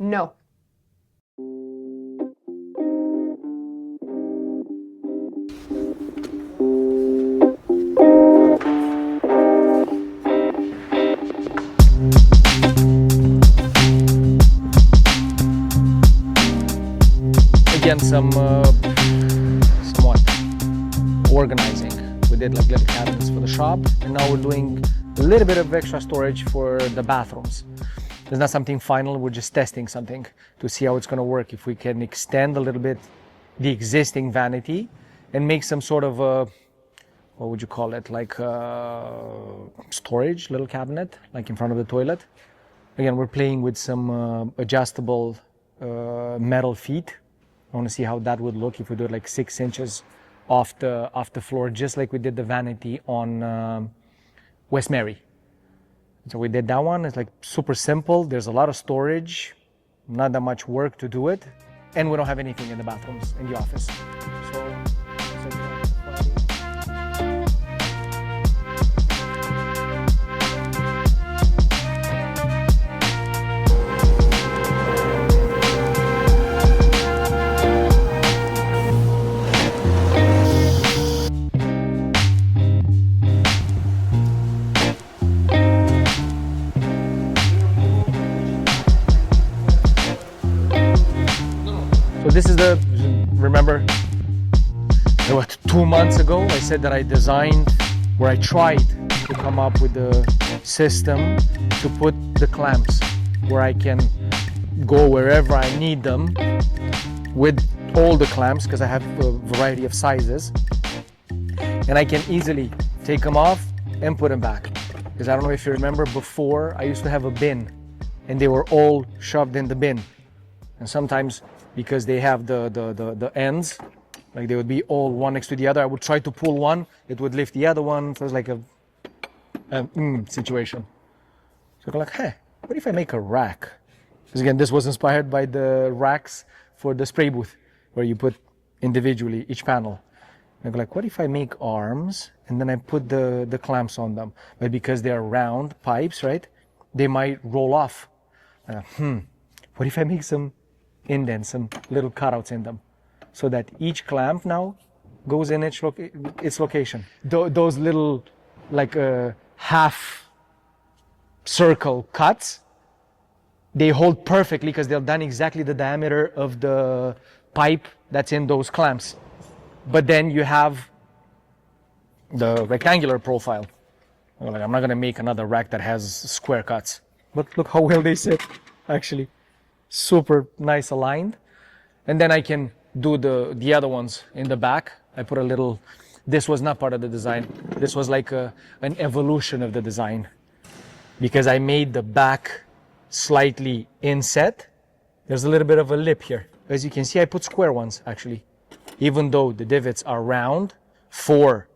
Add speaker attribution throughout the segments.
Speaker 1: No.
Speaker 2: Again, somewhat organizing. We did like little cabinets for the shop, and now we're doing a little bit of extra storage for the bathrooms. It's not something final, we're just testing something to see how it's going to work. If we can extend a little bit the existing vanity and make some sort of a, what would you call it, like a storage little cabinet, like in front of the toilet. Again, we're playing with some adjustable metal feet. I want to see how that would look if we do it like 6 inches off the floor, just like we did the vanity on West Mary. So we did that one. It's like super simple. There's a lot of storage, not that much work to do it, and we don't have anything in the bathrooms in the office. So this is the, remember, what, 2 months ago, I said that I designed, where I tried to come up with the system to put the clamps where I can go wherever I need them with all the clamps, because I have a variety of sizes, and I can easily take them off and put them back. Because I don't know if you remember, before I used to have a bin and they were all shoved in the bin, and sometimes because they have the ends, like they would be all one next to the other, I would try to pull one, it would lift the other one, so it was like a situation. So I'm like, hey, what if I make a rack? Because again, this was inspired by the racks for the spray booth, where you put individually each panel. And I'm like, what if I make arms and then I put the clamps on them? But because they're round pipes, right, they might roll off. What if I make some indents, some little cutouts in them, so that each clamp now goes in its location. Those little like half circle cuts, they hold perfectly because they're done exactly the diameter of the pipe that's in those clamps. But then you have the rectangular profile. Like, I'm not gonna make another rack that has square cuts, but look how well they sit, actually. Super nice aligned. And then I can do the other ones in the back. I put a little, this was not part of the design. This was like an evolution of the design, because I made the back slightly inset. There's a little bit of a lip here. As you can see, I put square ones actually, even though the divots are round for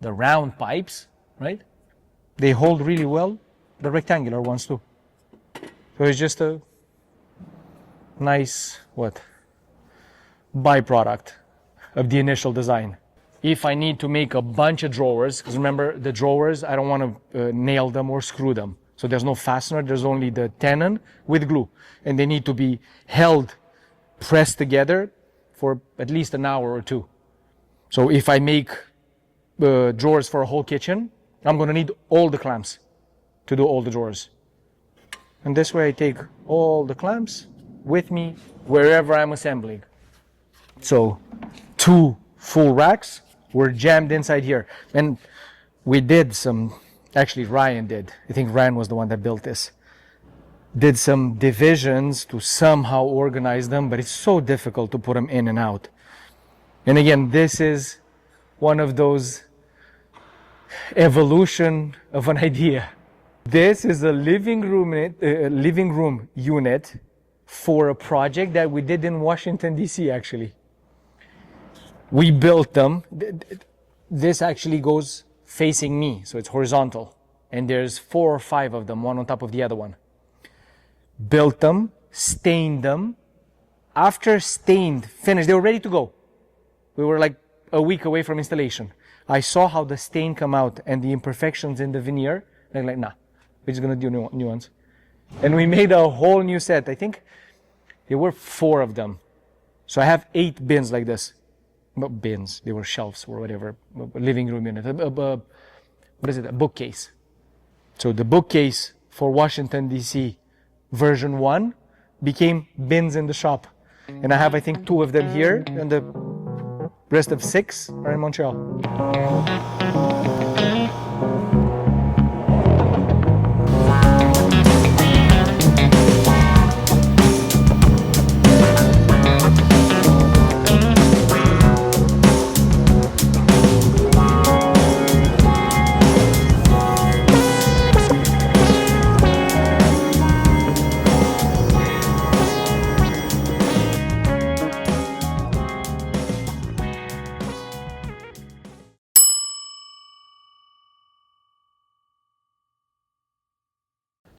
Speaker 2: the round pipes, right? They hold really well, the rectangular ones too. So it's just a nice, byproduct of the initial design. If I need to make a bunch of drawers, because remember the drawers, I don't want to nail them or screw them. So there's no fastener, there's only the tenon with glue. And they need to be held, pressed together for at least an hour or two. So if I make drawers for a whole kitchen, I'm going to need all the clamps to do all the drawers. And this way I take all the clamps with me wherever I'm assembling. So 2 full racks were jammed inside here. And we did some, actually Ryan did, I think Ryan was the one that built this, did some divisions to somehow organize them, but it's so difficult to put them in and out. And again, this is one of those evolution of an idea. This is a living room unit for a project that we did in Washington, D.C. actually. We built them. This actually goes facing me, so it's horizontal. And there's 4 or 5 of them, one on top of the other one. Built them, stained them. After stained, finished, they were ready to go. We were like a week away from installation. I saw how the stain come out and the imperfections in the veneer. And I'm like, nah, we're just gonna do new ones. And we made a whole new set. I think there were 4 of them. So I have 8 bins like this. Not bins, they were shelves or whatever. A living room unit. What is it? A bookcase. So the bookcase for Washington, D.C. version 1 became bins in the shop. And I have, I think, 2 of them here, and the rest of 6 are in Montreal.